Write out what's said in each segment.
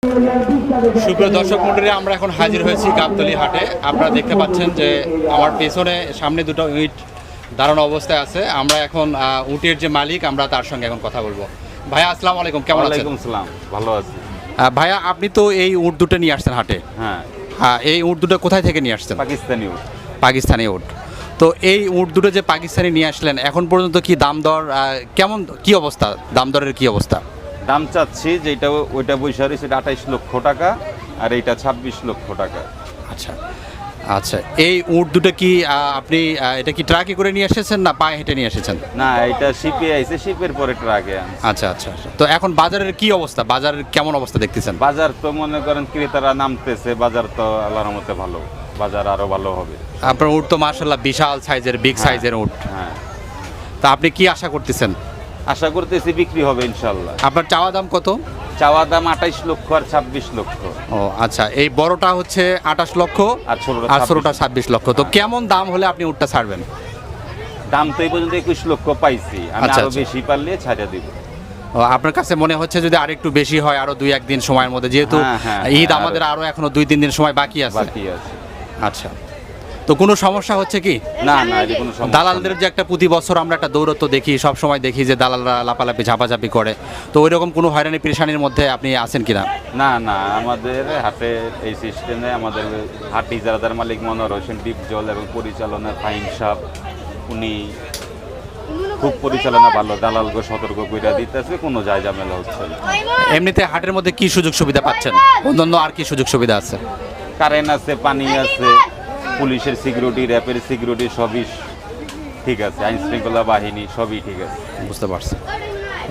সুপ্রিয় দর্শক মণ্ডলী, আমরা এখন হাজির হয়েছি গাবতলী হাটে। আপনারা দেখতে পাচ্ছেন যে আমার পেছনে সামনে দুটো ইট দাঁড়ানো অবস্থায় আছে। আমরা এখন উটের যে মালিক, আমরা তার সঙ্গে এখন কথা বলবো। ভাইয়া আসসালামু আলাইকুম, কেমন আছেন? ওয়ালাইকুম সালাম, ভালো আছি। ভাইয়া, আপনি তো এই উট দুটো নিয়ে আসছেন হাটে। হ্যাঁ, এই উট দুটো কোথায় থেকে নিয়ে আসছেন? পাকিস্তানি উট। পাকিস্তানি উট। তো এই উট দুটো যে পাকিস্তানি নিয়ে আসলেন, এখন পর্যন্ত কি দাম দর কেমন, কি অবস্থা, দাম দরের কি অবস্থা? দাম চাচ্ছি যেটা ওইটা বৈশারি সেটা 28 লক্ষ টাকা, আর এইটা 26 লক্ষ টাকা। আচ্ছা আচ্ছা, এই উট দুটো কি আপনি এটা কি ট্রাকে করে নিয়ে এসেছেন না পায়ে হেঁটে নিয়ে এসেছেন? না, এটা শিপে আইছে, শিপের পরে ট্রাকে আনছে। আচ্ছা আচ্ছা আচ্ছা। তো এখন বাজারের কি অবস্থা, বাজারের কেমন অবস্থা দেখতেছেন? বাজার তো মনে করেন ক্রেতারা নামতেছে, বাজার তো আল্লাহর মতে ভালো, বাজার আরো ভালো হবে। আপনার উট তো মাশাআল্লাহ বিশাল সাইজের, বিগ সাইজের উট। হ্যাঁ, তা আপনি কি আশা করতেছেন? আশা করতেছি বিক্রি হবে ইনশাল্লাহ। আপনার চাওয়া দাম কত? চাওয়া দাম 28 লক্ষ আর 26 লক্ষ। ও আচ্ছা, এই বড়টা হচ্ছে 28 লক্ষ আর আর ছোটটা 26 লক্ষ। তো কেমন দাম হলে আপনি উটটা ছাড়বেন? দাম তো এই পর্যন্ত 21 লক্ষ পাইছি, আমি আচ্ছা, আরো আচ্ছা। বেশি পারলে ছাড়িয়ে দিব। ও, আপনার কাছে মনে হচ্ছে যদি আরেকটু বেশি হয়, আরো 2-1 দিন সময়ের মধ্যে, যেহেতু হ্যাঁ, ঈদ আরো- আমাদের আরো এখনো 2-3 দিন সময় বাকি আছে। বাকি আছে। আচ্ছা, তো কোনো সমস্যা হচ্ছে কি? না না, এর কোনো সমস্যা দালালদের যে একটা প্রতি বছর আমরা একটা দৌরত্ব দেখি, সব সময় দেখি যে দালালরা লাপালাপি ঝাপাঝাপি করে, তো ওই রকম কোনো হয়রানি পেরেশানির মধ্যে আপনি আছেন কিনা? না না, আমাদের হাটে এই সিস্টেমে আমাদের হাট ইজারাদার মালিক মনোহর হোসেন ডিপজল এবং পরিচালনার ফাহিম সাহেব, উনি খুব পরিচালনা ভালো, দালালকে সতর্ক করে দিতেছে, কোনো যায় ঝামেলা হচ্ছে না। এমনিতে হাটের মধ্যে কি সুযোগ সুবিধা পাচ্ছেন? অন্যান্য আর কি সুযোগ সুবিধা আছে? কারেন্ট আছে, পানি আছে, পুলিশের সিকিউরিটি, র্যাপের সিকিউরিটি, সবই ঠিক আছে, আইন শৃঙ্খলা বাহিনী সবই ঠিক আছে। বুঝতে পারছি।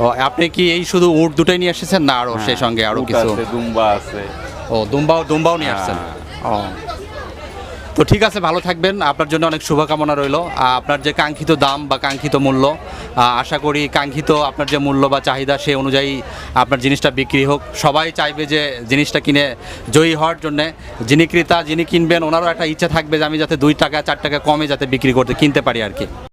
ও, আপনি কি এই শুধু উট দুটাই নিয়ে এসেছেন না আরো সেই সঙ্গে আরো উট কিছু? আছে, দুম্বা আছে। ও, দুম্বাও নিয়ে আসছেন। ও, তো ঠিক আছে, ভালো থাকবেন, আপনার জন্য অনেক শুভকামনা রইল। আপনার যে কাঙ্ক্ষিত দাম বা কাঙ্ক্ষিত মূল্য, আশা করি কাঙ্ক্ষিত আপনার যে মূল্য বা চাহিদা সেই অনুযায়ী আপনার জিনিসটা বিক্রি হোক। সবাই চাইবে যে জিনিসটা কিনে জয়ী হওয়ার জন্যে। যিনি ক্রেতা, যিনি কিনবেন, ওনারও একটা ইচ্ছা থাকবে যে আমি যাতে 2 টাকা 4 টাকা কমে যাতে বিক্রি করতে কিনতে পারি আর কি।